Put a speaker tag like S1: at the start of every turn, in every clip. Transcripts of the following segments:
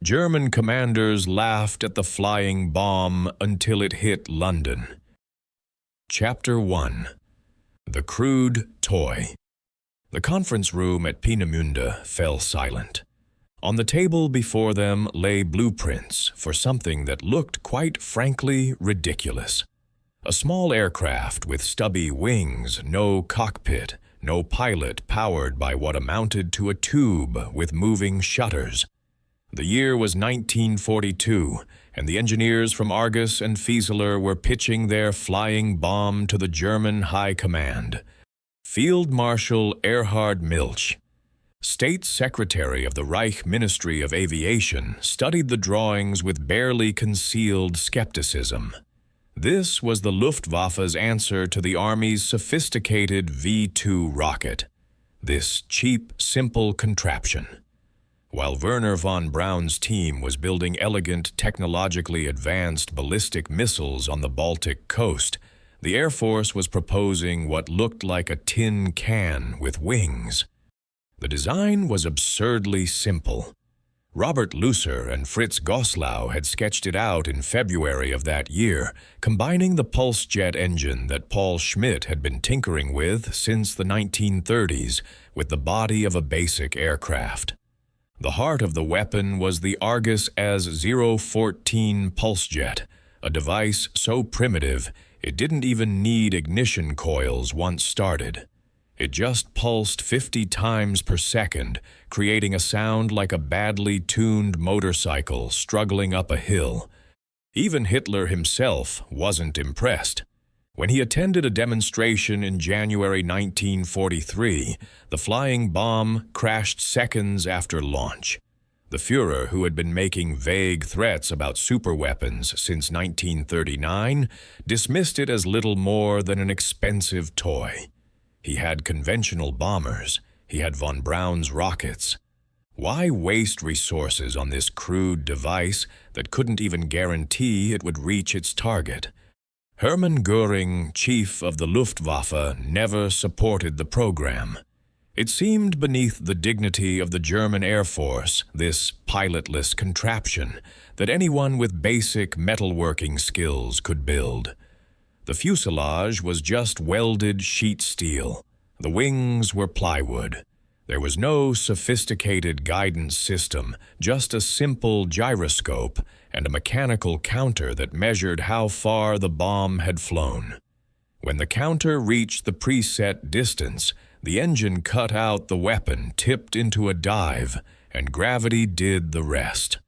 S1: German commanders laughed at the flying bomb until it hit London. Chapter 1. The Crude Toy. The conference room at Peenemünde fell silent. On the table before them lay blueprints for something that looked quite frankly ridiculous. A small aircraft with stubby wings, no cockpit, no pilot, powered by what amounted to a tube with moving shutters. The year was 1942, and the engineers from Argus and Fieseler were pitching their flying bomb to the German High Command. Field Marshal Erhard Milch, State Secretary of the Reich Ministry of Aviation, studied the drawings with barely concealed skepticism. This was the Luftwaffe's answer to the Army's sophisticated V-2 rocket. This cheap, simple contraption. While Werner von Braun's team was building elegant, technologically advanced ballistic missiles on the Baltic coast, the Air Force was proposing what looked like a tin can with wings. The design was absurdly simple. Robert Lusser and Fritz Goslau had sketched it out in February of that year, combining the pulse jet engine that Paul Schmidt had been tinkering with since the 1930s with the body of a basic aircraft. The heart of the weapon was the Argus AS-014 pulse jet, a device so primitive it didn't even need ignition coils once started. It just pulsed 50 times per second, creating a sound like a badly tuned motorcycle struggling up a hill. Even Hitler himself wasn't impressed. When he attended a demonstration in January 1943, the flying bomb crashed seconds after launch. The Führer, who had been making vague threats about superweapons since 1939, dismissed it as little more than an expensive toy. He had conventional bombers. He had von Braun's rockets. Why waste resources on this crude device that couldn't even guarantee it would reach its target? Hermann Göring, chief of the Luftwaffe, never supported the program. It seemed beneath the dignity of the German Air Force, this pilotless contraption, that anyone with basic metalworking skills could build. The fuselage was just welded sheet steel. The wings were plywood. There was no sophisticated guidance system, just a simple gyroscope and a mechanical counter that measured how far the bomb had flown. When the counter reached the preset distance, the engine cut out the weapon, tipped into a dive, and gravity did the rest.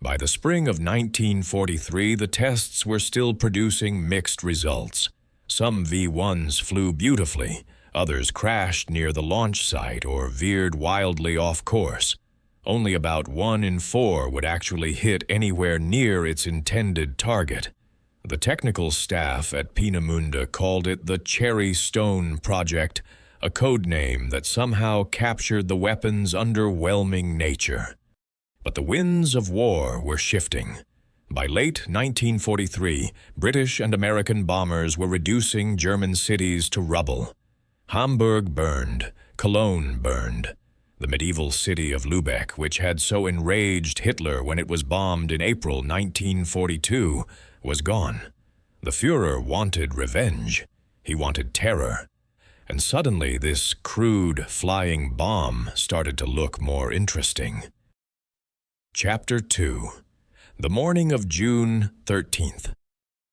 S1: By the spring of 1943, the tests were still producing mixed results. Some V-1s flew beautifully, others crashed near the launch site or veered wildly off course. Only about 1 in 4 would actually hit anywhere near its intended target. The technical staff at Peenemünde called it the Cherry Stone Project, a code name that somehow captured the weapon's underwhelming nature. But the winds of war were shifting. By late 1943, British and American bombers were reducing German cities to rubble. Hamburg burned, Cologne burned. The medieval city of Lübeck, which had so enraged Hitler when it was bombed in April 1942, was gone. The Führer wanted revenge. He wanted terror. And suddenly this crude flying bomb started to look more interesting. Chapter 2. The morning of June 13th.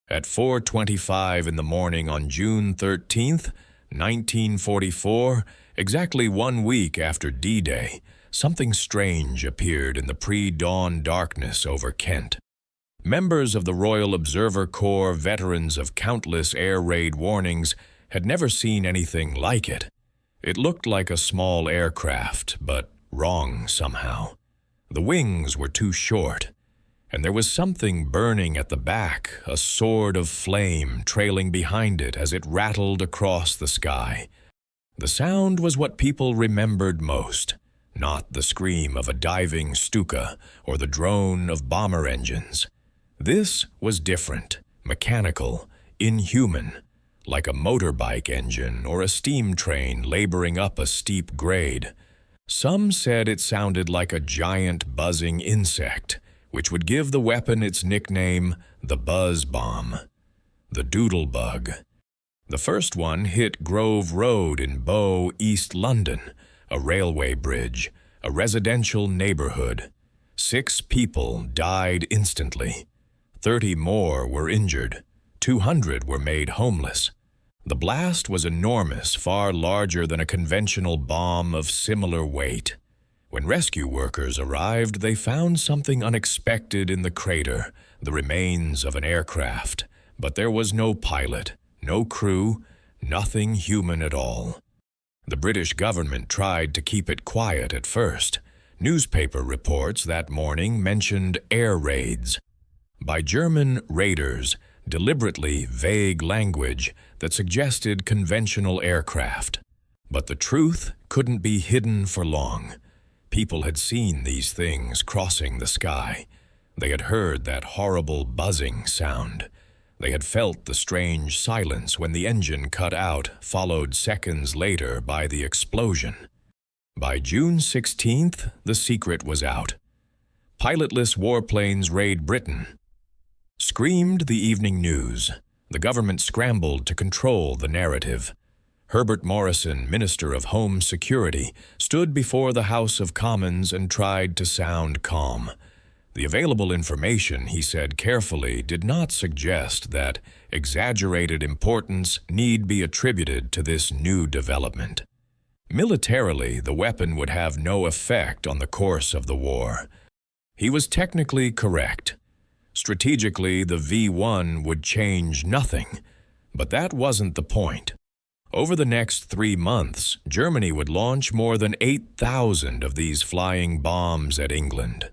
S1: At 4:25 in the morning on June 13th, 1944, exactly 1 week after D-Day, something strange appeared in the pre-dawn darkness over Kent. Members of the Royal Observer Corps, veterans of countless air raid warnings, had never seen anything like it. It looked like a small aircraft, but wrong somehow. The wings were too short, and there was something burning at the back, a sword of flame trailing behind it as it rattled across the sky. The sound was what people remembered most, not the scream of a diving Stuka or the drone of bomber engines. This was different, mechanical, inhuman, like a motorbike engine or a steam train laboring up a steep grade. Some said it sounded like a giant buzzing insect, which would give the weapon its nickname, the buzz bomb. The doodle bug. The first one hit Grove Road in Bow, East London, a railway bridge, a residential neighborhood. 6 people died instantly. 30 more were injured. 200 were made homeless. The blast was enormous, far larger than a conventional bomb of similar weight. When rescue workers arrived, they found something unexpected in the crater, the remains of an aircraft. But there was no pilot, no crew, nothing human at all. The British government tried to keep it quiet at first. Newspaper reports that morning mentioned air raids by German raiders, deliberately vague language that suggested conventional aircraft. But the truth couldn't be hidden for long. People had seen these things crossing the sky. They had heard that horrible buzzing sound. They had felt the strange silence when the engine cut out, followed seconds later by the explosion. By June 16th, the secret was out. Pilotless warplanes raid Britain. Screamed the evening news. The government scrambled to control the narrative. Herbert Morrison, Minister of Home Security, stood before the House of Commons and tried to sound calm. The available information, he said carefully, did not suggest that exaggerated importance need be attributed to this new development. Militarily, the weapon would have no effect on the course of the war. He was technically correct. Strategically, the V1 would change nothing, but that wasn't the point. Over the next 3 months, Germany would launch more than 8,000 of these flying bombs at England.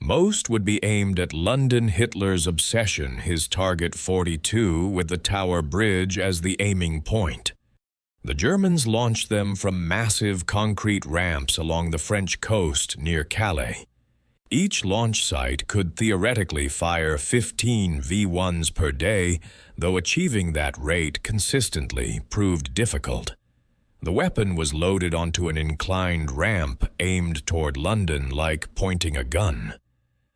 S1: Most would be aimed at London Hitler's obsession, his Target 42, with the Tower Bridge as the aiming point. The Germans launched them from massive concrete ramps along the French coast near Calais. Each launch site could theoretically fire 15 V1s per day, though achieving that rate consistently proved difficult. The weapon was loaded onto an inclined ramp aimed toward London like pointing a gun.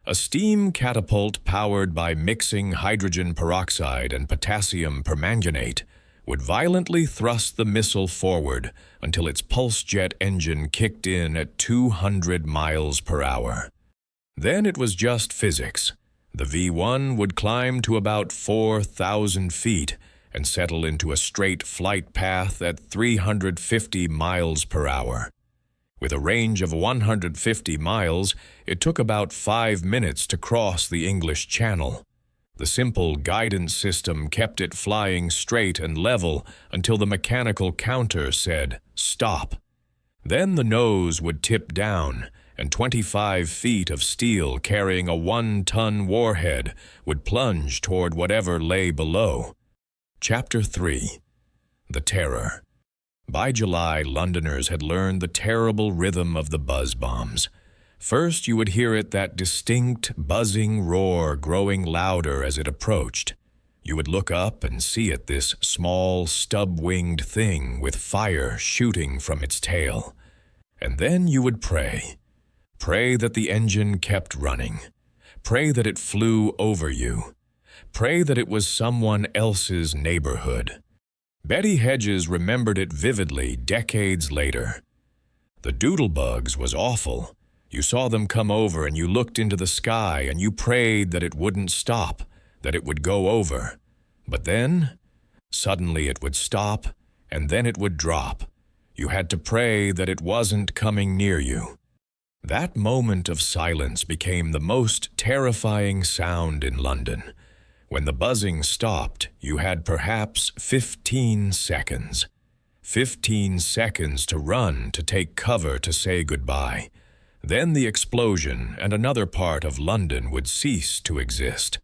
S1: A steam catapult powered by mixing hydrogen peroxide and potassium permanganate would violently thrust the missile forward until its pulse jet engine kicked in at 200 miles per hour. Then it was just physics. The V1 would climb to about 4,000 feet and settle into a straight flight path at 350 miles per hour. With a range of 150 miles, it took about 5 minutes to cross the English Channel. The simple guidance system kept it flying straight and level until the mechanical counter said, "Stop." Then the nose would tip down, and 25 feet of steel carrying a 1-ton warhead would plunge toward whatever lay below. Chapter 3. The Terror. By July, Londoners had learned the terrible rhythm of the buzz bombs. First, you would hear it, that distinct, buzzing roar growing louder as it approached. You would look up and see it, this small, stub-winged thing with fire shooting from its tail. And then you would pray. Pray that the engine kept running. Pray that it flew over you. Pray that it was someone else's neighborhood. Betty Hedges remembered it vividly decades later. The doodlebugs was awful. You saw them come over and you looked into the sky and you prayed that it wouldn't stop, that it would go over. But then, suddenly it would stop and then it would drop. You had to pray that it wasn't coming near you. That moment of silence became the most terrifying sound in London. When the buzzing stopped, you had perhaps 15 seconds. 15 seconds to run, to take cover, to say goodbye. Then the explosion and another part of London would cease to exist.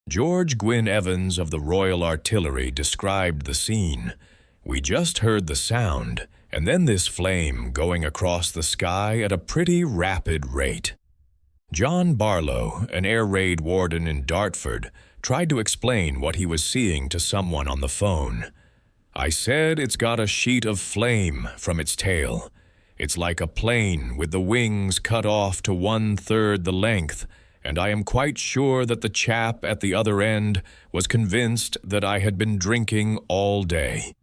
S1: George Gwynne Evans of the Royal Artillery described the scene. "We just heard the sound, and then this flame going across the sky at a pretty rapid rate." John Barlow, an air raid warden in Dartford, tried to explain what he was seeing to someone on the phone. "I said it's got a sheet of flame from its tail. It's like a plane with the wings cut off to 1/3 the length, and I am quite sure that the chap at the other end was convinced that I had been drinking all day.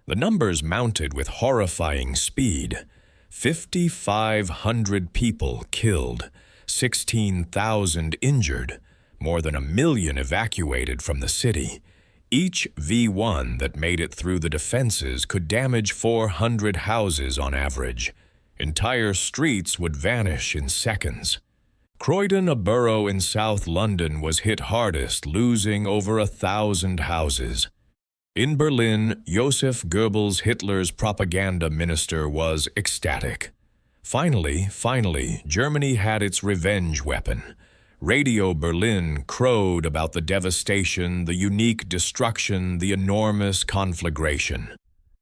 S1: The numbers mounted with horrifying speed. 5,500 people killed, 16,000 injured, more than 1 million evacuated from the city. Each V1 that made it through the defenses could damage 400 houses on average. Entire streets would vanish in seconds. Croydon, a borough in South London, was hit hardest, losing over 1,000 houses. In Berlin, Joseph Goebbels, Hitler's propaganda minister, was ecstatic. Finally, Germany had its revenge weapon. Radio Berlin crowed about the devastation, the unique destruction, the enormous conflagration.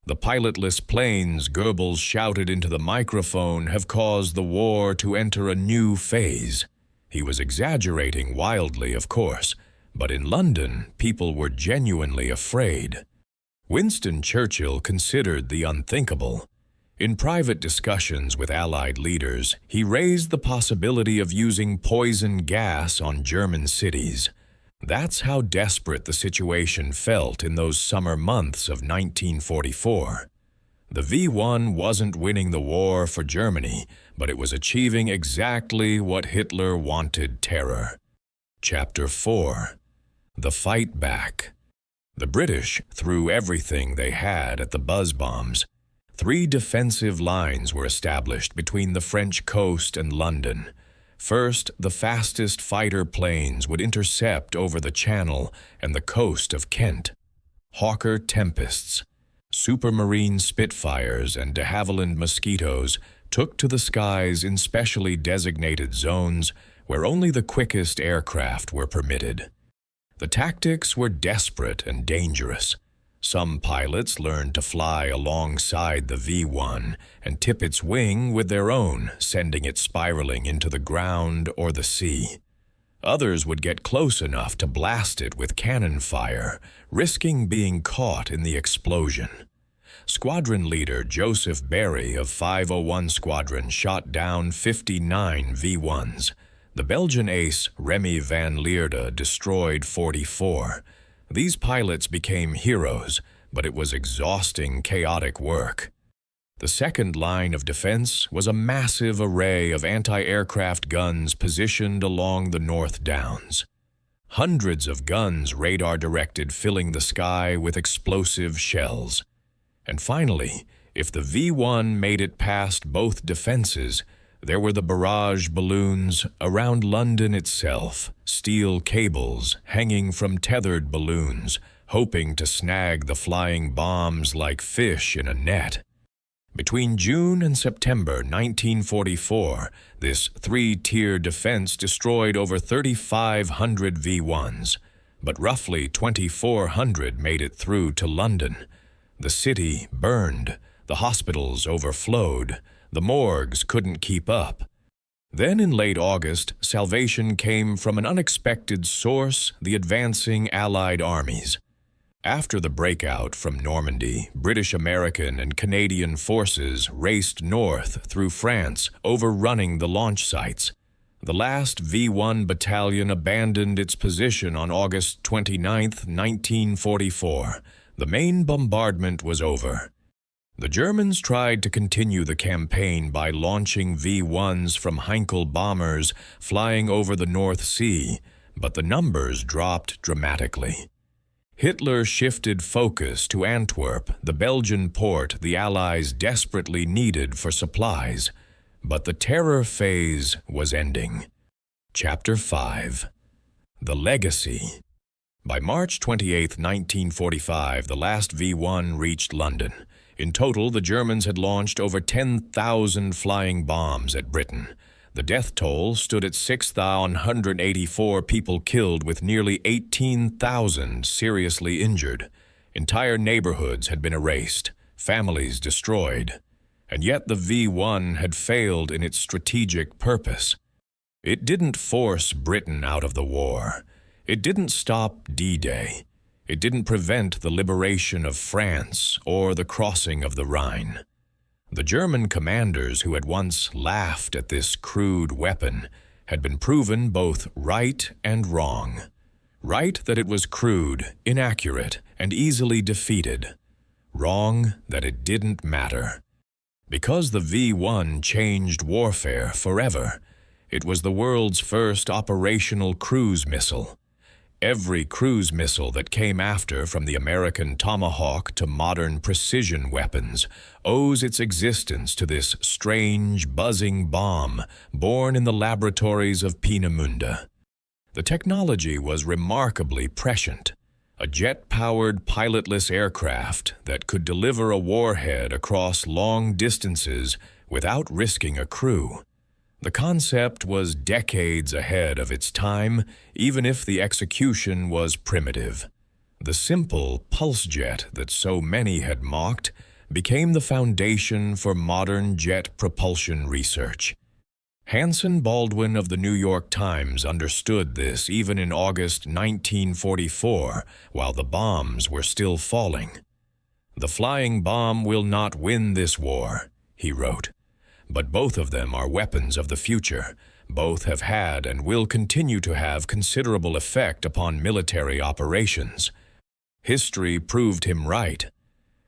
S1: The pilotless planes, Goebbels shouted into the microphone, have caused the war to enter a new phase. He was exaggerating wildly, of course, but in London, people were genuinely afraid. Winston Churchill considered the unthinkable. In private discussions with Allied leaders, he raised the possibility of using poison gas on German cities. That's how desperate the situation felt in those summer months of 1944. The V1 wasn't winning the war for Germany, but it was achieving exactly what Hitler wanted: terror. Chapter 4. The Fight Back. The British threw everything they had at the buzz bombs. 3 defensive lines were established between the French coast and London. First, the fastest fighter planes would intercept over the Channel and the coast of Kent. Hawker Tempests, Supermarine Spitfires, and de Havilland Mosquitoes took to the skies in specially designated zones where only the quickest aircraft were permitted. The tactics were desperate and dangerous. Some pilots learned to fly alongside the V1 and tip its wing with their own, sending it spiraling into the ground or the sea. Others would get close enough to blast it with cannon fire, risking being caught in the explosion. Squadron leader Joseph Berry of 501 Squadron shot down 59 V1s. The Belgian ace Remy van Lierde destroyed 44. These pilots became heroes, but it was exhausting, chaotic work. The second line of defense was a massive array of anti-aircraft guns positioned along the North Downs. Hundreds of guns radar-directed, filling the sky with explosive shells. And finally, if the V1 made it past both defenses, there were the barrage balloons around London itself, steel cables hanging from tethered balloons, hoping to snag the flying bombs like fish in a net. Between June and September 1944, this 3-tier defense destroyed over 3,500 V1s, but roughly 2,400 made it through to London. The city burned, the hospitals overflowed, the morgues couldn't keep up. Then in late August, salvation came from an unexpected source: the advancing Allied armies. After the breakout from Normandy, British, American, and Canadian forces raced north through France, overrunning the launch sites. The last V1 battalion abandoned its position on August 29, 1944. The main bombardment was over. The Germans tried to continue the campaign by launching V1s from Heinkel bombers flying over the North Sea, but the numbers dropped dramatically. Hitler shifted focus to Antwerp, the Belgian port the Allies desperately needed for supplies, but the terror phase was ending. Chapter 5. The Legacy. By March 28, 1945, the last V1 reached London. In total, the Germans had launched over 10,000 flying bombs at Britain. The death toll stood at 6,184 people killed, with nearly 18,000 seriously injured. Entire neighborhoods had been erased, families destroyed. And yet the V1 had failed in its strategic purpose. It didn't force Britain out of the war. It didn't stop D-Day. It didn't prevent the liberation of France or the crossing of the Rhine. The German commanders who had once laughed at this crude weapon had been proven both right and wrong. Right that it was crude, inaccurate, and easily defeated. Wrong that it didn't matter. Because the V-1 changed warfare forever, it was the world's first operational cruise missile. Every cruise missile that came after, from the American Tomahawk to modern precision weapons, owes its existence to this strange, buzzing bomb born in the laboratories of Peenemünde. The technology was remarkably prescient. A jet-powered pilotless aircraft that could deliver a warhead across long distances without risking a crew. The concept was decades ahead of its time, even if the execution was primitive. The simple pulse jet that so many had mocked became the foundation for modern jet propulsion research. Hanson Baldwin of the New York Times understood this even in August 1944, while the bombs were still falling. "The flying bomb will not win this war," he wrote. "But both of them are weapons of the future. Both have had and will continue to have considerable effect upon military operations." History proved him right.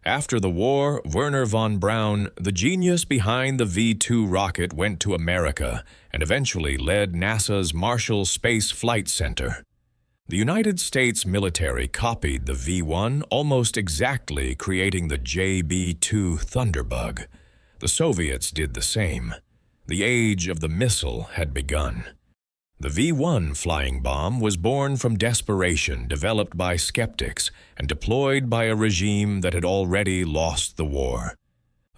S1: After the war, Wernher von Braun, the genius behind the V-2 rocket, went to America and eventually led NASA's Marshall Space Flight Center. The United States military copied the V-1 almost exactly, creating the JB-2 Thunderbug. The Soviets did the same. The age of the missile had begun. The V-1 flying bomb was born from desperation developed by skeptics and deployed by a regime that had already lost the war.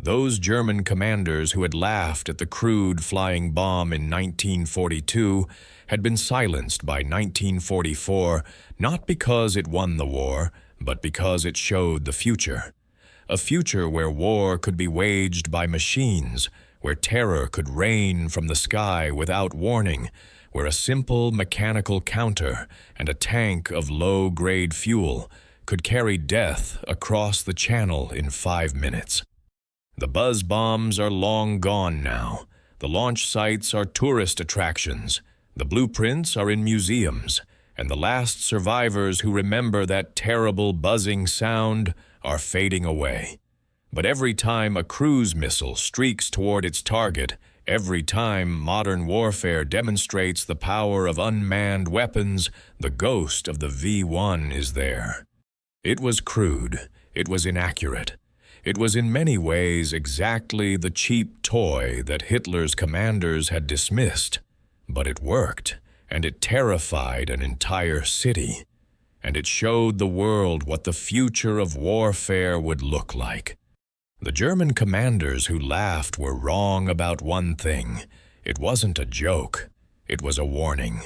S1: Those German commanders who had laughed at the crude flying bomb in 1942 had been silenced by 1944, not because it won the war, but because it showed the future. A future where war could be waged by machines, where terror could rain from the sky without warning, where a simple mechanical counter and a tank of low-grade fuel could carry death across the channel in 5 minutes. The buzz bombs are long gone now. The launch sites are tourist attractions. The blueprints are in museums, and the last survivors who remember that terrible buzzing sound are fading away. But every time a cruise missile streaks toward its target, every time modern warfare demonstrates the power of unmanned weapons, the ghost of the V-1 is there. It was crude. It was inaccurate. It was in many ways exactly the cheap toy that Hitler's commanders had dismissed. But it worked, and it terrified an entire city. And it showed the world what the future of warfare would look like. The German commanders who laughed were wrong about one thing. It wasn't a joke. It was a warning.